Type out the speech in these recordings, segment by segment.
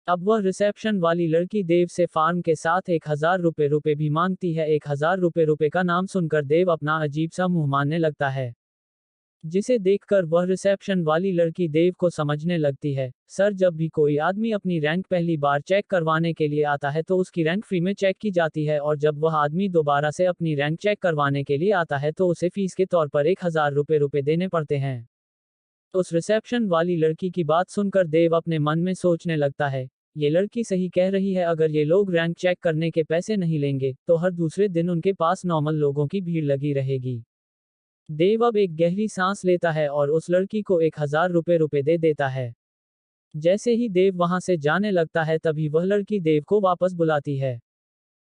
अब वह रिसेप्शन वाली लड़की देव से फार्म के साथ 1,000 रुपए भी मांगती है। 1,000 रुपए का नाम सुनकर देव अपना अजीब सा मुंह मानने लगता है, जिसे देखकर वह रिसेप्शन वाली लड़की देव को समझने लगती है, सर जब भी कोई आदमी अपनी रैंक पहली बार चेक करवाने के लिए आता है तो उसकी रैंक फ्री में चेक की जाती है, और जब वह आदमी दोबारा से अपनी रैंक चेक करवाने के लिए आता है तो उसे फीस के तौर पर 1,000 रुपए देने पड़ते हैं। उस रिसेप्शन वाली लड़की की बात सुनकर देव अपने मन में सोचने लगता है, ये लड़की सही कह रही है, अगर ये लोग रैंक चेक करने के पैसे नहीं लेंगे तो हर दूसरे दिन उनके पास नॉर्मल लोगों की भीड़ लगी रहेगी। देव अब एक गहरी सांस लेता है और उस लड़की को 1,000 रुपए दे देता है। जैसे ही देव वहां से जाने लगता है तभी वह लड़की देव को वापस बुलाती है।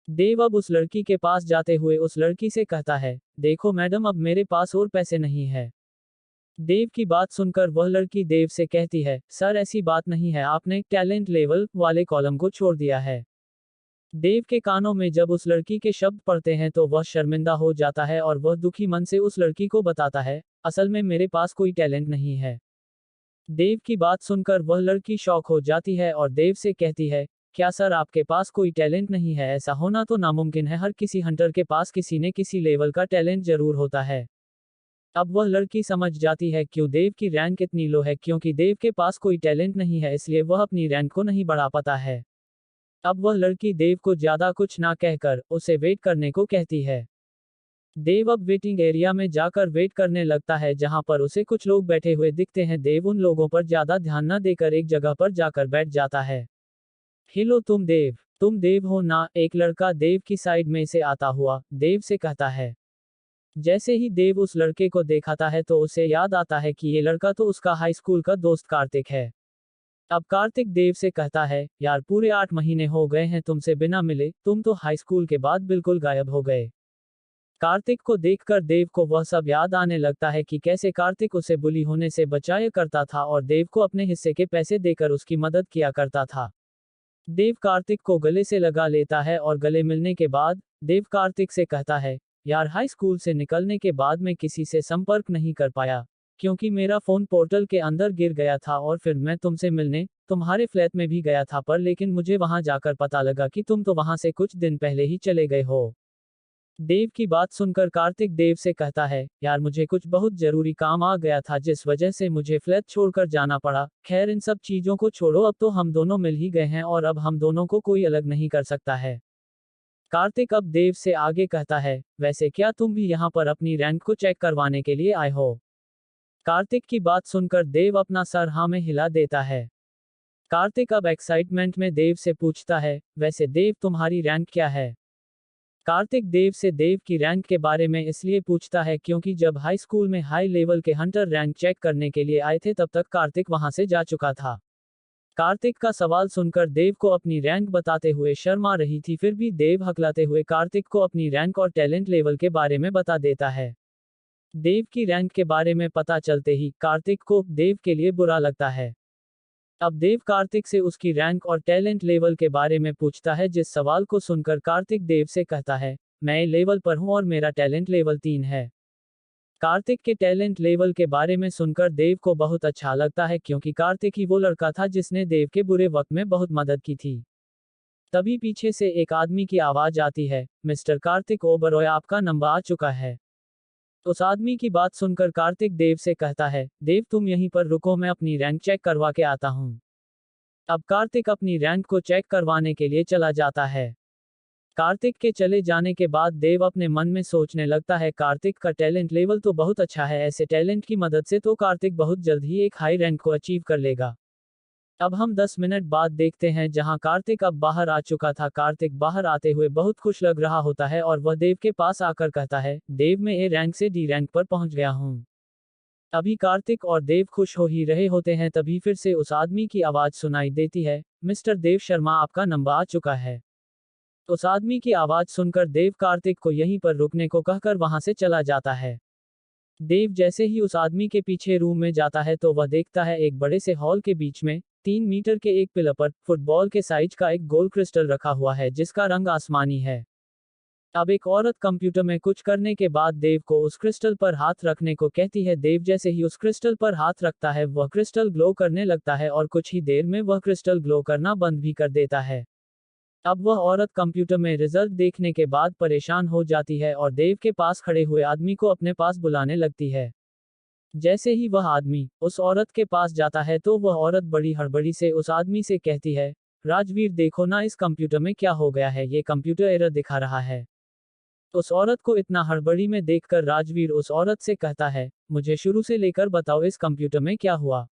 देव अब उस लड़की के पास जाते हुए उस लड़की से कहता है, देखो मैडम अब मेरे पास और पैसे नहीं है। देव की बात सुनकर वह लड़की देव से कहती है, सर ऐसी बात नहीं है, आपने टैलेंट लेवल वाले कॉलम को छोड़ दिया है। देव के कानों में जब उस लड़की के शब्द पड़ते हैं तो वह शर्मिंदा हो जाता है और वह दुखी मन से उस लड़की को बताता है, असल में मेरे पास कोई टैलेंट नहीं है। देव की बात सुनकर वह लड़की शॉक हो जाती है और देव से कहती है, क्या सर आपके पास कोई टैलेंट नहीं है? ऐसा होना तो नामुमकिन है, हर किसी हंटर के पास किसी न किसी लेवल का टैलेंट जरूर होता है। अब वह लड़की समझ जाती है क्यों देव की रैंक इतनी लो है, क्योंकि देव के पास कोई टैलेंट नहीं है, इसलिए वह अपनी रैंक को नहीं बढ़ा पाता है। अब वह लड़की देव को ज्यादा कुछ ना कहकर उसे वेट करने को कहती है। देव अब वेटिंग एरिया में जाकर वेट करने लगता है, जहां पर उसे कुछ लोग बैठे हुए दिखते हैं। देव उन लोगों पर ज्यादा ध्यान न देकर एक जगह पर जाकर बैठ जाता है। हेलो तुम देव हो ना? एक लड़का देव की साइड में से आता हुआ देव से कहता है। जैसे ही देव उस लड़के को देखाता है तो उसे याद आता है कि ये लड़का तो उसका हाई स्कूल का दोस्त कार्तिक है। अब कार्तिक देव से कहता है, यार पूरे 8 महीने हो गए हैं तुमसे बिना मिले, तुम तो हाई स्कूल के बाद बिल्कुल गायब हो गए। कार्तिक को देखकर देव को वह सब याद आने लगता है कि कैसे कार्तिक उसे बुली होने से बचाया करता था और देव को अपने हिस्से के पैसे देकर उसकी मदद किया करता था। देव कार्तिक को गले से लगा लेता है और गले मिलने के बाद देव कार्तिक से कहता है, यार हाई स्कूल से निकलने के बाद मैं किसी से संपर्क नहीं कर पाया, क्योंकि मेरा फोन पोर्टल के अंदर गिर गया था, और फिर मैं तुमसे मिलने तुम्हारे फ्लैट में भी गया था, पर लेकिन मुझे वहां जाकर पता लगा कि तुम तो वहां से कुछ दिन पहले ही चले गए हो। देव की बात सुनकर कार्तिक देव से कहता है, यार मुझे कुछ बहुत जरूरी काम आ गया था जिस वजह से मुझे फ्लैट छोड़कर जाना पड़ा। खैर इन सब चीजों को छोड़ो, अब तो हम दोनों मिल ही गए हैं और अब हम दोनों को कोई अलग नहीं कर सकता है। कार्तिक अब देव से आगे कहता है, वैसे क्या तुम भी यहाँ पर अपनी रैंक को चेक करवाने के लिए आए हो? कार्तिक की बात सुनकर देव अपना सर हाँ में हिला देता है। कार्तिक अब एक्साइटमेंट में देव से पूछता है, वैसे देव तुम्हारी रैंक क्या है? कार्तिक देव से देव की रैंक के बारे में इसलिए पूछता है क्योंकि जब हाई स्कूल में हाई लेवल के हंटर रैंक चेक करने के लिए आए थे तब तक कार्तिक वहां से जा चुका था। कार्तिक का सवाल सुनकर देव को अपनी रैंक बताते हुए शर्म आ रही थी, फिर भी देव हकलाते हुए कार्तिक को अपनी रैंक और टैलेंट लेवल के बारे में बता देता है। देव की रैंक के बारे में पता चलते ही कार्तिक को देव के लिए बुरा लगता है। अब देव कार्तिक से उसकी रैंक और टैलेंट लेवल के बारे में पूछता है, जिस सवाल को सुनकर कार्तिक देव से कहता है, मैं लेवल पर हूं और मेरा टैलेंट लेवल 3 है। कार्तिक के टैलेंट लेवल के बारे में सुनकर देव को बहुत अच्छा लगता है, क्योंकि कार्तिक ही वो लड़का था जिसने देव के बुरे वक्त में बहुत मदद की थी। तभी पीछे से एक आदमी की आवाज आती है, मिस्टर कार्तिक ओबरॉय आपका नंबर आ चुका है। उस आदमी की बात सुनकर कार्तिक देव से कहता है, देव तुम यहीं पर रुको, मैं अपनी रैंक चेक करवा के आता हूँ। अब कार्तिक अपनी रैंक को चेक करवाने के लिए चला जाता है। कार्तिक के चले जाने के बाद देव अपने मन में सोचने लगता है, कार्तिक का टैलेंट लेवल तो बहुत अच्छा है, ऐसे टैलेंट की मदद से तो कार्तिक बहुत जल्द ही एक हाई रैंक को अचीव कर लेगा। अब हम 10 मिनट बाद देखते हैं जहां कार्तिक अब बाहर आ चुका था। कार्तिक बाहर आते हुए बहुत खुश लग रहा होता है और वह देव के पास आकर कहता है, देव मैं ए रैंक से डी रैंक पर पहुंच गया हूं। अभी कार्तिक और देव खुश हो ही रहे होते हैं तभी फिर से उस आदमी की आवाज सुनाई देती है, मिस्टर देव शर्मा आपका नंबर आ चुका है। उस आदमी की आवाज सुनकर देव कार्तिक को यहीं पर रुकने को कहकर वहां से चला जाता है। देव जैसे ही उस आदमी के पीछे रूम में जाता है तो वह देखता है एक बड़े से हॉल के बीच में 3 मीटर के एक पिलर पर फुटबॉल के साइज का एक गोल क्रिस्टल रखा हुआ है जिसका रंग आसमानी है। अब एक औरत कंप्यूटर में कुछ करने के बाद देव को उस क्रिस्टल पर हाथ रखने को कहती है। देव जैसे ही उस क्रिस्टल पर हाथ रखता है वह क्रिस्टल ग्लो करने लगता है और कुछ ही देर में वह क्रिस्टल ग्लो करना बंद भी कर देता है। अब वह औरत कंप्यूटर में रिजल्ट देखने के बाद परेशान हो जाती है और देव के पास खड़े हुए आदमी को अपने पास बुलाने लगती है। जैसे ही वह आदमी उस औरत के पास जाता है तो वह औरत बड़ी हड़बड़ी से उस आदमी से कहती है, राजवीर देखो ना इस कंप्यूटर में क्या हो गया है, ये कंप्यूटर एरर दिखा रहा है। उस औरत को इतना हड़बड़ी में देखकर राजवीर उस औरत से कहता है, मुझे शुरू से लेकर बताओ इस कंप्यूटर में क्या हुआ।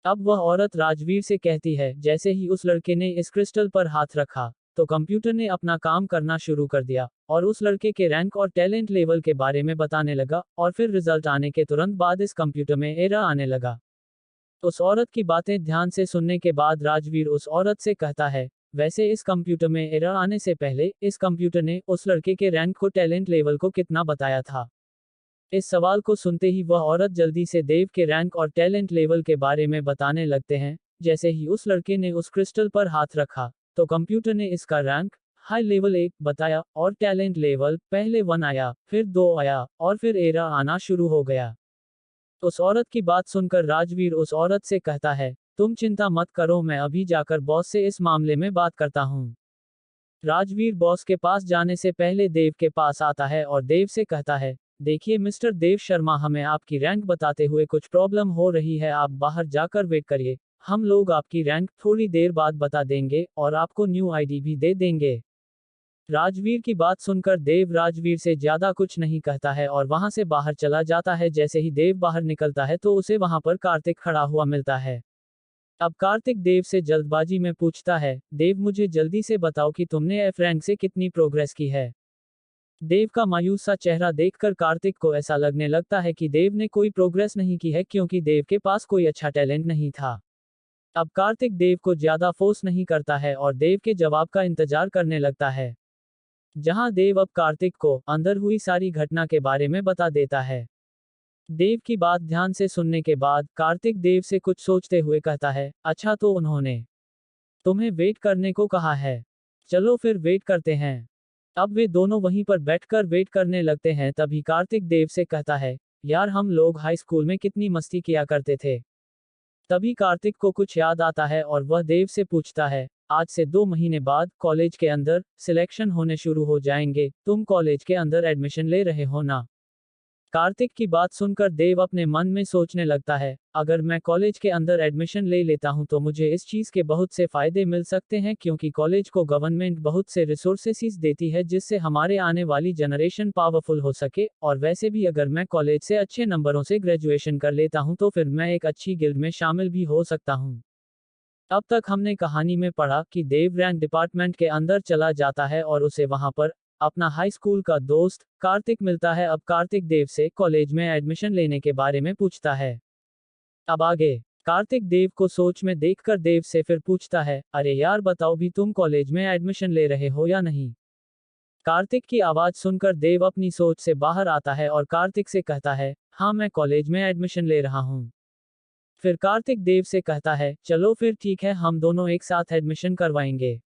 अब वह औरत राजवीर से कहती है, जैसे ही उस लड़के ने इस क्रिस्टल पर हाथ रखा तो कंप्यूटर ने अपना काम करना शुरू कर दिया और उस लड़के के रैंक और टैलेंट लेवल के बारे में बताने लगा और फिर रिजल्ट आने के तुरंत बाद इस कंप्यूटर में एरर आने लगा। उस औरत की बातें ध्यान से सुनने के बाद राजवीर उस औरत से कहता है, वैसे इस कंप्यूटर में एरर आने से पहले इस कंप्यूटर ने उस लड़के के रैंक को टैलेंट लेवल को कितना बताया था। इस सवाल को सुनते ही वह औरत जल्दी से देव के रैंक और टैलेंट लेवल के बारे में बताने लगते हैं। जैसे ही उस लड़के ने उस क्रिस्टल पर हाथ रखा तो कंप्यूटर ने इसका रैंक हाई लेवल 1 बताया और टैलेंट लेवल पहले 1 आया, फिर 2 आया और फिर एरर आना शुरू हो गया। उस औरत की बात सुनकर राजवीर उस औरत से कहता है, तुम चिंता मत करो, मैं अभी जाकर बॉस से इस मामले में बात करता हूँ। राजवीर बॉस के पास जाने से पहले देव के पास आता है और देव से कहता है, देखिए मिस्टर देव शर्मा, हमें आपकी रैंक बताते हुए कुछ प्रॉब्लम हो रही है, आप बाहर जाकर वेट करिए, हम लोग आपकी रैंक थोड़ी देर बाद बता देंगे और आपको न्यू आईडी भी दे देंगे। राजवीर की बात सुनकर देव राजवीर से ज्यादा कुछ नहीं कहता है और वहां से बाहर चला जाता है। जैसे ही देव बाहर निकलता है तो उसे वहां पर कार्तिक खड़ा हुआ मिलता है। अब कार्तिक देव से जल्दबाजी में पूछता है, देव मुझे जल्दी से बताओ कि तुमने एफ रैंक से कितनी प्रोग्रेस की है। देव का मायूस सा चेहरा देखकर कार्तिक को ऐसा लगने लगता है कि देव ने कोई प्रोग्रेस नहीं की है क्योंकि देव के पास कोई अच्छा टैलेंट नहीं था। अब कार्तिक देव को ज्यादा फोर्स नहीं करता है और देव के जवाब का इंतजार करने लगता है, जहां देव अब कार्तिक को अंदर हुई सारी घटना के बारे में बता देता है। देव की बात ध्यान से सुनने के बाद कार्तिक देव से कुछ सोचते हुए कहता है, अच्छा तो उन्होंने तुम्हें वेट करने को कहा है, चलो फिर वेट करते हैं। अब वे दोनों वहीं पर बैठकर वेट करने लगते हैं। तभी कार्तिक देव से कहता है, यार हम लोग हाई स्कूल में कितनी मस्ती किया करते थे। तभी कार्तिक को कुछ याद आता है और वह देव से पूछता है, आज से 2 महीने बाद कॉलेज के अंदर सिलेक्शन होने शुरू हो जाएंगे, तुम कॉलेज के अंदर एडमिशन ले रहे हो ना। कार्तिक की बात सुनकर देव अपने मन में सोचने लगता है, अगर मैं कॉलेज के अंदर एडमिशन ले लेता हूं तो मुझे इस चीज के बहुत से फायदे मिल सकते हैं क्योंकि कॉलेज को गवर्नमेंट बहुत से रिसोर्सेस देती है जिससे हमारे आने वाली जनरेशन पावरफुल हो सके। और वैसे भी अगर मैं कॉलेज से अच्छे नंबरों से ग्रेजुएशन कर लेता हूं तो फिर मैं एक अच्छी गिल्ड में शामिल भी हो सकता हूं। अब तक हमने कहानी में पढ़ा कि देव रैंक डिपार्टमेंट के अंदर चला जाता है और उसे वहां पर अपना हाई स्कूल का दोस्त कार्तिक मिलता है। अब कार्तिक देव से कॉलेज में एडमिशन लेने के बारे में पूछता है। अब आगे कार्तिक देव को सोच में देखकर देव से फिर पूछता है, अरे यार बताओ भी तुम कॉलेज में एडमिशन ले रहे हो या नहीं। कार्तिक की आवाज सुनकर देव अपनी सोच से बाहर आता है और कार्तिक से कहता है, हाँ मैं कॉलेज में एडमिशन ले रहा हूँ। फिर कार्तिक देव से कहता है, चलो फिर ठीक है, हम दोनों एक साथ एडमिशन करवाएंगे।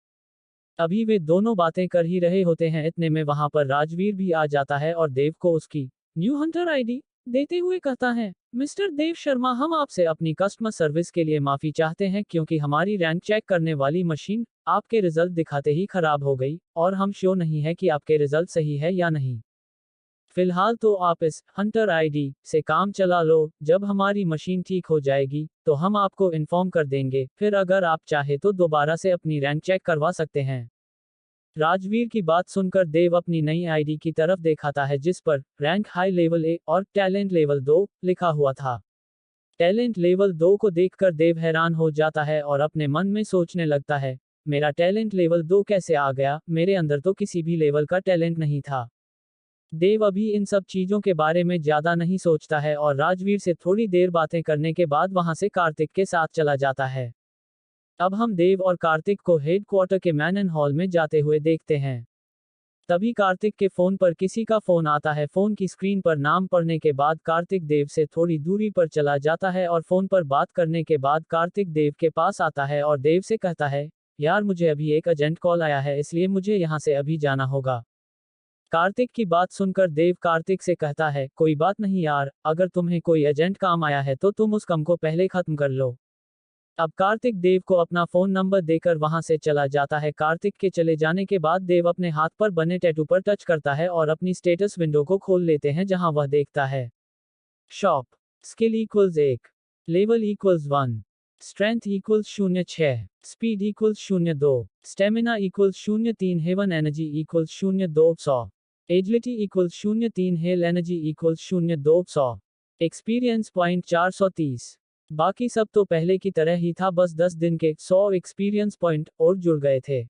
अभी वे दोनों बातें कर ही रहे होते हैं, इतने में वहां पर राजवीर भी आ जाता है और देव को उसकी न्यू हंटर आईडी देते हुए कहता है, मिस्टर देव शर्मा, हम आपसे अपनी कस्टमर सर्विस के लिए माफी चाहते हैं क्योंकि हमारी रैंक चेक करने वाली मशीन आपके रिजल्ट दिखाते ही खराब हो गई और हम श्योर नहीं है कि आपके रिजल्ट सही है या नहीं। फिलहाल तो आप इस हंटर आईडी से काम चला लो, जब हमारी मशीन ठीक हो जाएगी तो हम आपको इन्फॉर्म कर देंगे, फिर अगर आप चाहे तो दोबारा से अपनी रैंक चेक करवा सकते हैं। राजवीर की बात सुनकर देव अपनी नई आईडी की तरफ दिखाता है जिस पर रैंक हाई लेवल 1 और टैलेंट लेवल 2 लिखा हुआ था। टैलेंट लेवल 2 को देखकर देव हैरान हो जाता है और अपने मन में सोचने लगता है, मेरा टैलेंट लेवल 2 कैसे आ गया, मेरे अंदर तो किसी भी लेवल का टैलेंट नहीं था। देव अभी इन सब चीजों के बारे में ज्यादा नहीं सोचता है और राजवीर से थोड़ी देर बातें करने के बाद वहां से कार्तिक के साथ चला जाता है। अब हम देव और कार्तिक को हेड क्वार्टर के मैनन हॉल में जाते हुए देखते हैं। तभी कार्तिक के फोन पर किसी का फोन आता है। फोन की स्क्रीन पर नाम पढ़ने के बाद कार्तिक देव से थोड़ी दूरी पर चला जाता है और फोन पर बात करने के बाद कार्तिक देव के पास आता है और देव से कहता है, यार मुझे अभी एक अर्जेंट कॉल आया है इसलिए मुझे यहाँ से अभी जाना होगा। कार्तिक की बात सुनकर देव कार्तिक से कहता है, कोई बात नहीं यार, अगर तुम्हें कोई एजेंट काम आया है तो तुम उस काम को पहले खत्म कर लो। अब कार्तिक देव को अपना फोन नंबर देकर वहां से चला जाता है। कार्तिक के चले जाने के बाद देव अपने हाथ पर बने टैटू पर टच करता है और अपनी स्टेटस विंडो को खोल लेते हैं, जहां वह देखता है shop skill equals 1, level equals 1, strength equals 0.6, speed equals 0.2, stamina equals 0.3, heaven energy equals 0.200, agility equals 0.3, hell energy equals 0.200, experience point 430। बाकी सब तो पहले की तरह ही था, बस 10 दिन के 100 एक्सपीरियंस पॉइंट और जुड़ गए थे।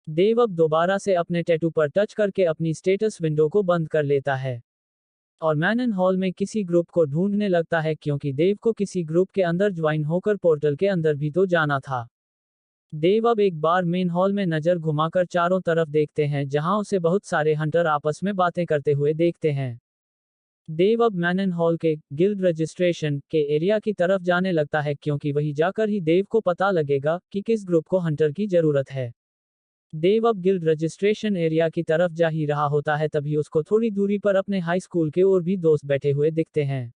देव अब दोबारा से अपने टैटू पर टच करके अपनी स्टेटस विंडो को बंद कर लेता है और मैनन हॉल में किसी ग्रुप को ढूंढने लगता है, क्योंकि देव को किसी ग्रुप के अंदर ज्वाइन होकर पोर्टल के अंदर भी तो जाना था। देव अब एक बार मेन हॉल में नजर घुमाकर चारों तरफ देखते हैं, जहां उसे बहुत सारे हंटर आपस में बातें करते हुए देखते हैं। देव अब मैनन हॉल के गिल्ड रजिस्ट्रेशन के एरिया की तरफ जाने लगता है, क्योंकि वही जाकर ही देव को पता लगेगा कि किस ग्रुप को हंटर की जरूरत है। देव अब गिल्ड रजिस्ट्रेशन एरिया की तरफ जा ही रहा होता है, तभी उसको थोड़ी दूरी पर अपने हाई स्कूल के और भी दोस्त बैठे हुए दिखते हैं।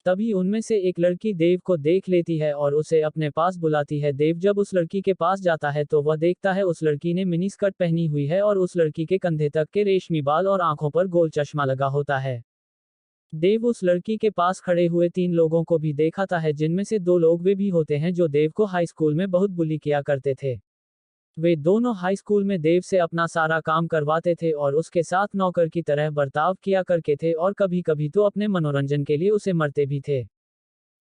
तभी उनमें से एक लड़की देव को देख लेती है और उसे अपने पास बुलाती है। देव जब उस लड़की के पास जाता है तो वह देखता है उस लड़की ने मिनी स्कर्ट पहनी हुई है और उस लड़की के कंधे तक के रेशमी बाल और आंखों पर गोल चश्मा लगा होता है। देव उस लड़की के पास खड़े हुए 3 लोगों को भी देखाता है, जिनमें से 2 लोग वे भी होते हैं जो देव को हाई स्कूल में बहुत बुली किया करते थे। वे दोनों हाई स्कूल में देव से अपना सारा काम करवाते थे और उसके साथ नौकर की तरह बर्ताव किया करते थे और कभी कभी तो अपने मनोरंजन के लिए उसे मरते भी थे।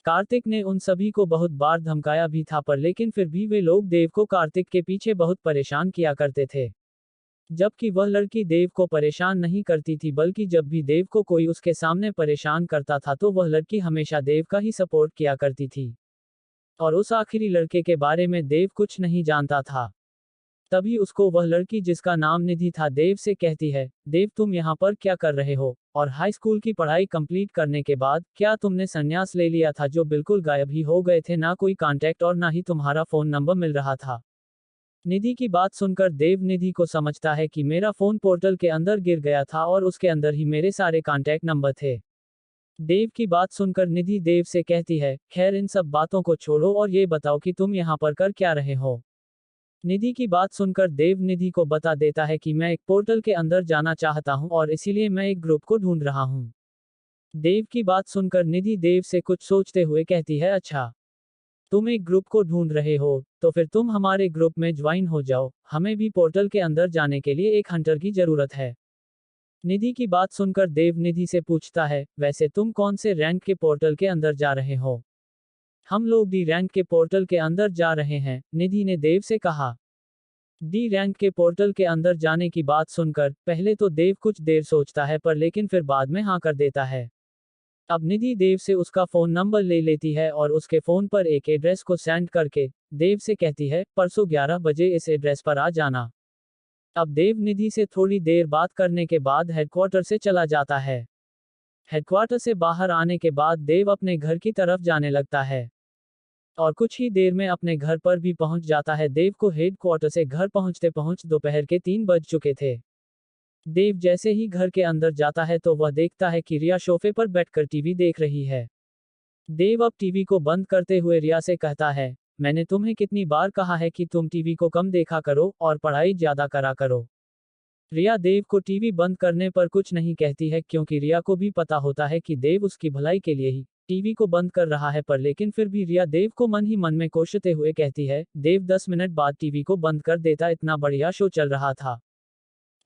कार्तिक ने उन सभी को बहुत बार धमकाया भी था, पर लेकिन फिर भी वे लोग देव को कार्तिक के पीछे बहुत परेशान किया करते थे। जबकि वह लड़की देव को परेशान नहीं करती थी, बल्कि जब भी देव को कोई उसके सामने परेशान करता था तो वह लड़की हमेशा देव का ही सपोर्ट किया करती थी। और उस आखिरी लड़के के बारे में देव कुछ नहीं जानता था। तभी उसको वह लड़की, जिसका नाम निधि था, देव से कहती है, देव तुम यहाँ पर क्या कर रहे हो, और हाई स्कूल की पढ़ाई कंप्लीट करने के बाद क्या तुमने संन्यास ले लिया था, जो बिल्कुल गायब ही हो गए थे, ना कोई कांटेक्ट और ना ही तुम्हारा फोन नंबर मिल रहा था। निधि की बात सुनकर देव निधि को समझता है कि मेरा फोन पोर्टल के अंदर गिर गया था और उसके अंदर ही मेरे सारे कांटेक्ट नंबर थे। देव की बात सुनकर निधि देव से कहती है, खैर इन सब बातों को छोड़ो और ये बताओ कि तुम यहाँ पर कर क्या रहे हो। निधि की बात सुनकर देव निधि को बता देता है कि मैं एक पोर्टल के अंदर जाना चाहता हूँ और इसीलिए मैं एक ग्रुप को ढूंढ रहा हूँ। देव की बात सुनकर निधि देव से कुछ सोचते हुए कहती है, अच्छा तुम एक ग्रुप को ढूंढ रहे हो, तो फिर तुम हमारे ग्रुप में ज्वाइन हो जाओ, हमें भी पोर्टल के अंदर जाने के लिए एक हंटर की जरूरत है। निधि की बात सुनकर देव निधि से पूछता है, वैसे तुम कौन से रैंक के पोर्टल के अंदर जा रहे हो। हम लोग डी रैंक के पोर्टल के अंदर जा रहे हैं, निधि ने देव से कहा। डी रैंक के पोर्टल के अंदर जाने की बात सुनकर पहले तो देव कुछ देर सोचता है, पर लेकिन फिर बाद में हाँ कर देता है। अब निधि देव से उसका फोन नंबर ले लेती है और उसके फोन पर एक एड्रेस को सेंड करके देव से कहती है, परसों 11 बजे इस एड्रेस पर आ जाना। अब देव निधि से थोड़ी देर बात करने के बाद हेडक्वार्टर से चला जाता है। हेडक्वार्टर से बाहर आने के बाद देव अपने घर की तरफ जाने लगता है और कुछ ही देर में अपने घर पर भी पहुंच जाता है। देव को हेडक्वार्टर से घर पहुंचते पहुंच दोपहर के 3 बज चुके थे। देव जैसे ही घर के अंदर जाता है तो वह देखता है कि रिया सोफे पर बैठकर टीवी देख रही है। देव अब टीवी को बंद करते हुए रिया से कहता है, मैंने तुम्हें कितनी बार कहा है कि तुम टीवी को कम देखा करो और पढ़ाई ज्यादा करा करो। रिया देव को टीवी बंद करने पर कुछ नहीं कहती है, क्योंकि रिया को भी पता होता है कि देव उसकी भलाई के लिए ही टीवी को बंद कर रहा है, पर लेकिन फिर भी रिया देव को मन ही मन में कोसते हुए कहती है, देव 10 मिनट बाद टीवी को बंद कर देता, इतना बढ़िया शो चल रहा था।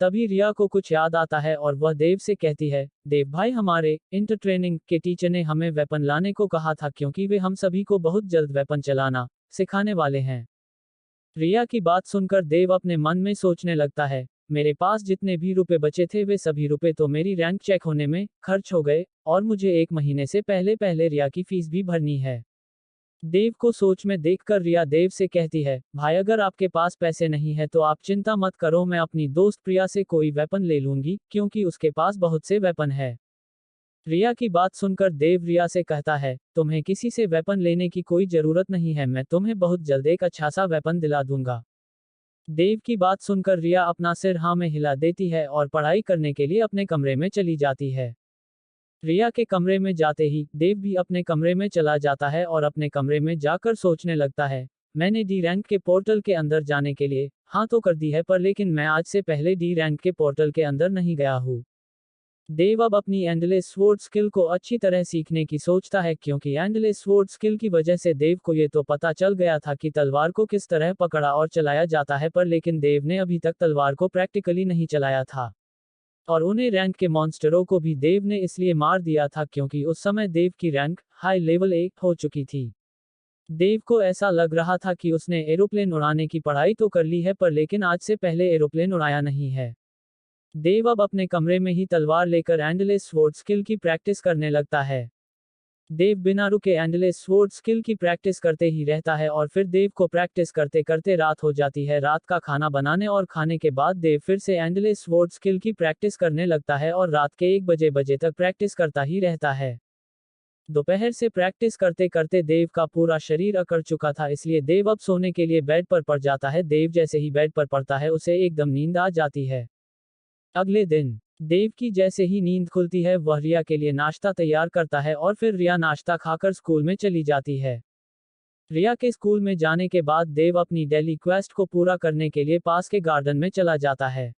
तभी रिया को कुछ याद आता है और वह देव से कहती है, देव भाई हमारे इंटर ट्रेनिंग के टीचर ने हमें वेपन लाने को कहा था, क्योंकि वे हम सभी को बहुत जल्द वेपन चलाना सिखाने वाले हैं। रिया की बात सुनकर देव अपने मन में सोचने लगता है, मेरे पास जितने भी रुपए बचे थे वे सभी रुपए तो मेरी रैंक चेक होने में खर्च हो गए, और मुझे 1 महीने से पहले पहले रिया की फीस भी भरनी है। देव को सोच में देखकर रिया देव से कहती है, भाई अगर आपके पास पैसे नहीं है तो आप चिंता मत करो, मैं अपनी दोस्त प्रिया से कोई वेपन ले लूंगी, क्योंकि उसके पास बहुत से वेपन है। रिया की बात सुनकर देव रिया से कहता है, तुम्हें किसी से वेपन लेने की कोई जरूरत नहीं है, मैं तुम्हें बहुत जल्द एक अच्छा सा वेपन दिला दूंगा। देव की बात सुनकर रिया अपना सिर हाँ में हिला देती है और पढ़ाई करने के लिए अपने कमरे में चली जाती है। रिया के कमरे में जाते ही देव भी अपने कमरे में चला जाता है और अपने कमरे में जाकर सोचने लगता है, मैंने डी रैंक के पोर्टल के अंदर जाने के लिए हाँ तो कर दी है, पर लेकिन मैं आज से पहले डी रैंक के पोर्टल के अंदर नहीं गया हूँ। देव अब अपनी एंडलेस स्वॉर्ड स्किल को अच्छी तरह सीखने की सोचता है, क्योंकि एंडलेस स्वॉर्ड स्किल की वजह से देव को ये तो पता चल गया था कि तलवार को किस तरह पकड़ा और चलाया जाता है, पर लेकिन देव ने अभी तक तलवार को प्रैक्टिकली नहीं चलाया था। और उन्हें रैंक के मॉन्स्टरों को भी देव ने इसलिए मार दिया था क्योंकि उस समय देव की रैंक हाई लेवल 1 हो चुकी थी। देव को ऐसा लग रहा था कि उसने एरोप्लेन उड़ाने की पढ़ाई तो कर ली है, पर लेकिन आज से पहले एरोप्लेन उड़ाया नहीं है। देव अब अपने कमरे में ही तलवार लेकर एंडलेस स्वॉर्ड स्किल की प्रैक्टिस करने लगता है। देव बिना रुके एंडलेस स्वॉर्ड स्किल की प्रैक्टिस करते ही रहता है और फिर देव को प्रैक्टिस करते करते रात हो जाती है। रात का खाना बनाने और खाने के बाद देव फिर से एंडलेस स्वॉर्ड स्किल की प्रैक्टिस करने लगता है और रात के 1 बजे तक प्रैक्टिस करता ही रहता है। दोपहर से प्रैक्टिस करते करते देव का पूरा शरीर अकड़ चुका था, इसलिए देव अब सोने के लिए बेड पर पड़ जाता है। देव जैसे ही बेड पर पड़ता है उसे एकदम नींद आ जाती है। अगले दिन देव की जैसे ही नींद खुलती है वह रिया के लिए नाश्ता तैयार करता है और फिर रिया नाश्ता खाकर स्कूल में चली जाती है। रिया के स्कूल में जाने के बाद देव अपनी डेली क्वेस्ट को पूरा करने के लिए पास के गार्डन में चला जाता है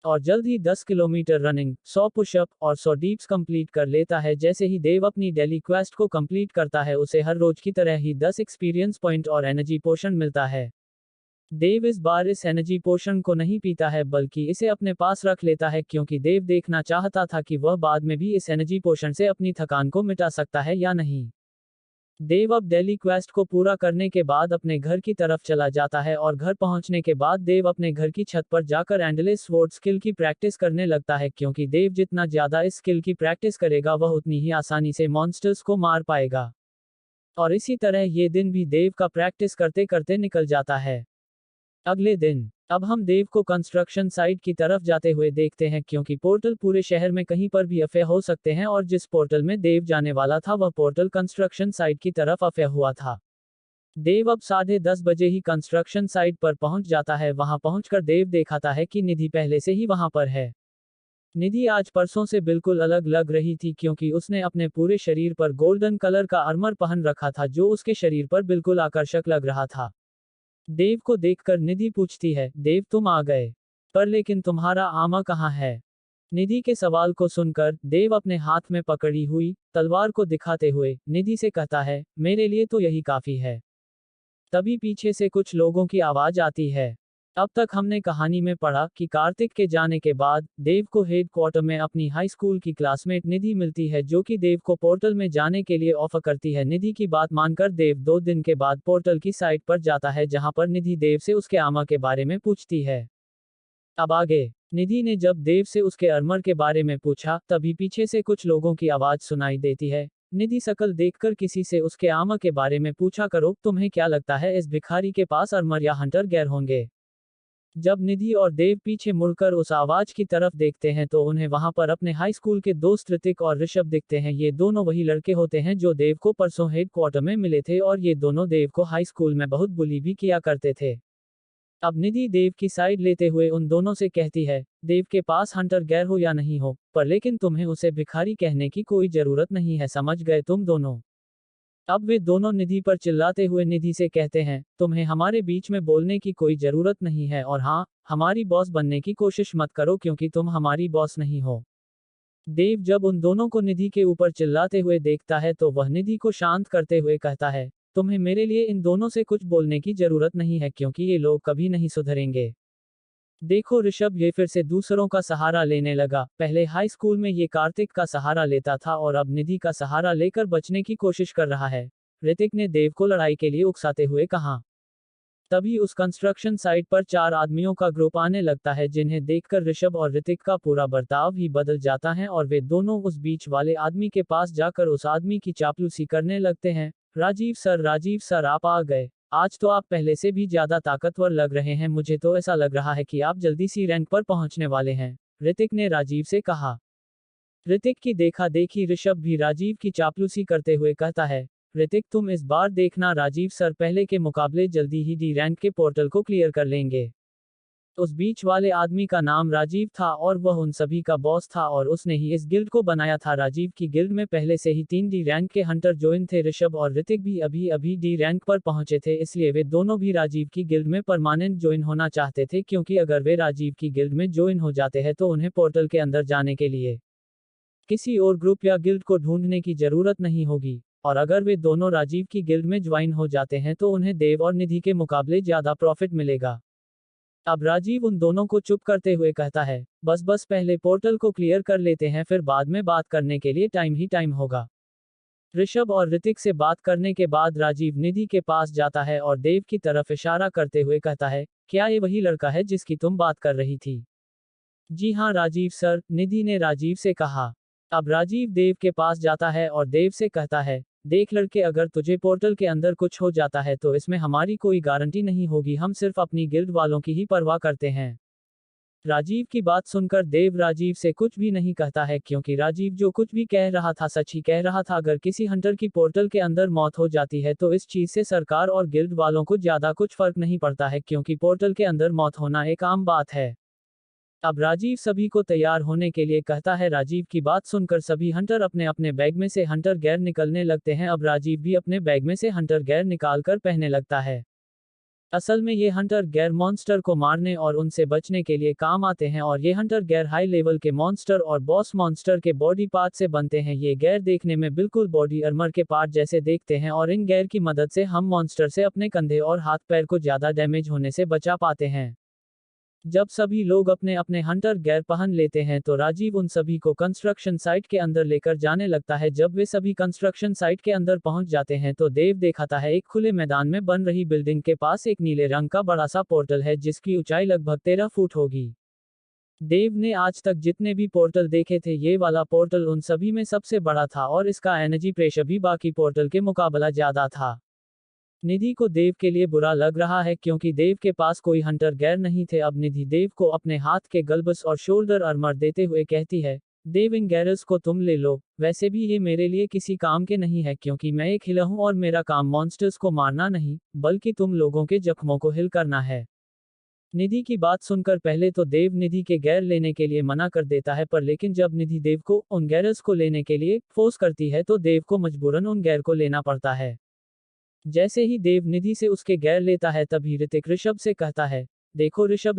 और जल्द ही 10 किलोमीटर रनिंग, 100 पुशअप और 100 डीप्स कंप्लीट कर लेता है। जैसे ही देव अपनी डेली क्वेस्ट को कंप्लीट करता है उसे हर रोज की तरह ही 10 एक्सपीरियंस पॉइंट और एनर्जी पोशन मिलता है। देव इस बार इस एनर्जी पोशन को नहीं पीता है बल्कि इसे अपने पास रख लेता है, क्योंकि देव देखना चाहता था कि वह बाद में भी इस एनर्जी पोशन से अपनी थकान को मिटा सकता है या नहीं। देव अब डेली क्वेस्ट को पूरा करने के बाद अपने घर की तरफ चला जाता है और घर पहुंचने के बाद देव अपने घर की छत पर जाकर एंडलेस स्वॉर्ड स्किल की प्रैक्टिस करने लगता है, क्योंकि देव जितना ज्यादा इस स्किल की प्रैक्टिस करेगा वह उतनी ही आसानी से मॉन्स्टर्स को मार पाएगा। और इसी तरह ये दिन भी देव का प्रैक्टिस करते करते निकल जाता है। अगले दिन अब हम देव को कंस्ट्रक्शन साइट की तरफ जाते हुए देखते हैं, क्योंकि पोर्टल पूरे शहर में कहीं पर भी अफेयर हो सकते हैं और जिस पोर्टल में देव जाने वाला था वह पोर्टल कंस्ट्रक्शन साइट की तरफ अफेयर हुआ था। देव अब 10:30 बजे ही कंस्ट्रक्शन साइट पर पहुंच जाता है। वहां पहुंचकर देव दिखाता है कि निधि पहले से ही वहां पर है। निधि आज परसों से बिल्कुल अलग लग रही थी, क्योंकि उसने अपने पूरे शरीर पर गोल्डन कलर का आर्मर पहन रखा था जो उसके शरीर पर बिल्कुल आकर्षक लग रहा था। देव को देखकर निधि पूछती है, देव तुम आ गए, पर लेकिन तुम्हारा आमा कहाँ है? निधि के सवाल को सुनकर देव अपने हाथ में पकड़ी हुई तलवार को दिखाते हुए निधि से कहता है, मेरे लिए तो यही काफी है। तभी पीछे से कुछ लोगों की आवाज आती है। अब तक हमने कहानी में पढ़ा कि कार्तिक के जाने के बाद देव को हेड क्वार्टर में अपनी हाई स्कूल की क्लासमेट निधि मिलती है, जो कि देव को पोर्टल में जाने के लिए ऑफर करती है। निधि की बात मानकर देव 2 दिन के बाद पोर्टल की साइट पर जाता है, जहां पर निधि देव से उसके आमा के बारे में पूछती है। अब आगे निधि ने जब देव से उसके आर्मर के बारे में पूछा तभी पीछे से कुछ लोगों की आवाज सुनाई देती है। निधि शकल देखकर किसी से उसके आमा के बारे में पूछा करो, तुम्हें क्या लगता है इस भिखारी के पास आर्मर या हंटर गैर होंगे? जब निधि और देव पीछे मुड़कर उस आवाज की तरफ देखते हैं तो उन्हें वहां पर अपने हाई स्कूल के दोस्त ऋतिक और ऋषभ दिखते हैं। ये दोनों वही लड़के होते हैं जो देव को परसों हेड क्वार्टर में मिले थे और ये दोनों देव को हाई स्कूल में बहुत बुली भी किया करते थे। अब निधि देव की साइड लेते हुए उन दोनों से कहती है, देव के पास हंटर गैर हो या नहीं हो, पर लेकिन तुम्हें उसे भिखारी कहने की कोई जरूरत नहीं है, समझ गए तुम दोनों? अब वे दोनों निधि पर चिल्लाते हुए निधि से कहते हैं, तुम्हें हमारे बीच में बोलने की कोई जरूरत नहीं है और हाँ, हमारी बॉस बनने की कोशिश मत करो क्योंकि तुम हमारी बॉस नहीं हो। देव जब उन दोनों को निधि के ऊपर चिल्लाते हुए देखता है तो वह निधि को शांत करते हुए कहता है, तुम्हें मेरे लिए इन दोनों से कुछ बोलने की जरूरत नहीं है क्योंकि ये लोग कभी नहीं सुधरेंगे। देखो ऋषभ ये फिर से दूसरों का सहारा लेने लगा। पहले हाई स्कूल में ये कार्तिक का सहारा लेता था और अब निधि का सहारा लेकर बचने की कोशिश कर रहा है। ऋतिक ने देव को लड़ाई के लिए उकसाते हुए कहा। तभी उस कंस्ट्रक्शन साइट पर 4 आदमियों का ग्रुप आने लगता है, जिन्हें देखकर ऋषभ और ऋतिक का पूरा बर्ताव ही बदल जाता है और वे दोनों उस बीच वाले आदमी के पास जाकर उस आदमी की चापलूसी करने लगते हैं। राजीव सर आप आ गए। आज तो आप पहले से भी ज्यादा ताकतवर लग रहे हैं, मुझे तो ऐसा लग रहा है कि आप जल्दी सी रैंक पर पहुंचने वाले हैं, ऋतिक ने राजीव से कहा। ऋतिक की देखा देखी ऋषभ भी राजीव की चापलूसी करते हुए कहता है, ऋतिक तुम इस बार देखना राजीव सर पहले के मुकाबले जल्दी ही डी रैंक के पोर्टल को क्लियर कर लेंगे। उस बीच वाले आदमी का नाम राजीव था और वह उन सभी का बॉस था और उसने ही इस गिल्ड को बनाया था। राजीव की गिल्ड में पहले से ही 3 डी रैंक के हंटर ज्वाइन थे। ऋषभ और ऋतिक भी अभी अभी डी रैंक पर पहुंचे थे, इसलिए वे दोनों भी राजीव की गिल्ड में परमानेंट ज्वाइन होना चाहते थे, क्योंकि अगर वे राजीव की गिल्ड में ज्वाइन हो जाते हैं तो उन्हें पोर्टल के अंदर जाने के लिए किसी और ग्रुप या गिल्ड को ढूंढने की जरूरत नहीं होगी। और अगर वे दोनों राजीव की गिल्ड में ज्वाइन हो जाते हैं तो उन्हें देव और निधि के मुकाबले ज्यादा प्रॉफिट मिलेगा। अब राजीव उन दोनों को चुप करते हुए कहता है, बस पहले पोर्टल को क्लियर कर लेते हैं, फिर बाद में बात करने के लिए टाइम ही टाइम होगा। ऋषभ और ऋतिक से बात करने के बाद राजीव निधि के पास जाता है और देव की तरफ इशारा करते हुए कहता है, क्या ये वही लड़का है जिसकी तुम बात कर रही थी? जी हाँ राजीव सर, निधि ने राजीव से कहा। अब राजीव देव के पास जाता है और देव से कहता है, देख लड़के, अगर तुझे पोर्टल के अंदर कुछ हो जाता है तो इसमें हमारी कोई गारंटी नहीं होगी, हम सिर्फ अपनी गिल्ड वालों की ही परवाह करते हैं। राजीव की बात सुनकर देव राजीव से कुछ भी नहीं कहता है, क्योंकि राजीव जो कुछ भी कह रहा था सच ही कह रहा था। अगर किसी हंटर की पोर्टल के अंदर मौत हो जाती है तो इस चीज से सरकार और गिल्ड वालों को ज्यादा कुछ फर्क नहीं पड़ता है, क्योंकि पोर्टल के अंदर मौत होना एक आम बात है। अब राजीव सभी को तैयार होने के लिए कहता है। राजीव की बात सुनकर सभी हंटर अपने अपने बैग में से हंटर गेयर निकलने लगते हैं। अब राजीव भी अपने बैग में से हंटर गेयर निकालकर पहनने लगता है। असल में ये हंटर गेयर मॉन्स्टर को मारने और उनसे बचने के लिए काम आते हैं, और ये हंटर गेयर हाई लेवल के मॉन्स्टर और बॉस मॉन्स्टर के बॉडी पार्ट से बनते हैं। ये गेयर देखने में बिल्कुल बॉडी आर्मर के पार्ट जैसे देखते हैं, और इन गेयर की मदद से हम मॉन्स्टर से अपने कंधे और हाथ पैर को ज्यादा डैमेज होने से बचा पाते हैं। जब सभी लोग अपने अपने हंटर गेयर पहन लेते हैं तो राजीव उन सभी को कंस्ट्रक्शन साइट के अंदर लेकर जाने लगता है। जब वे सभी कंस्ट्रक्शन साइट के अंदर पहुंच जाते हैं तो देव दिखाता है एक खुले मैदान में बन रही बिल्डिंग के पास एक नीले रंग का बड़ा सा पोर्टल है, जिसकी ऊंचाई लगभग 13 फुट होगी। देव ने आज तक जितने भी पोर्टल देखे थे, ये वाला पोर्टल उन सभी में सबसे बड़ा था और इसका एनर्जी प्रेशर भी बाकी पोर्टल के मुकाबला ज्यादा था। निधि को देव के लिए बुरा लग रहा है, क्योंकि देव के पास कोई हंटर गेयर नहीं थे। अब निधि देव को अपने हाथ के गल्बस और शोल्डर आर्मर देते हुए कहती है, देव इन गेयर्स को तुम ले लो, वैसे भी ये मेरे लिए किसी काम के नहीं है, क्योंकि मैं एक हिला हूं और मेरा काम मॉन्स्टर्स को मारना नहीं बल्कि तुम लोगों के जख्मों को हिल करना है। निधि की बात सुनकर पहले तो देव निधि के गेयर लेने के लिए मना कर देता है, पर लेकिन जब निधि देव को उन गेयर्स को लेने के लिए फोर्स करती है तो देव को मजबूरन उन गेयर को लेना पड़ता है। जैसे ही देव निधि से उसके गेयर लेता है तभी ऋतिक ऋषभ से कहता है, देखो ऋषभ,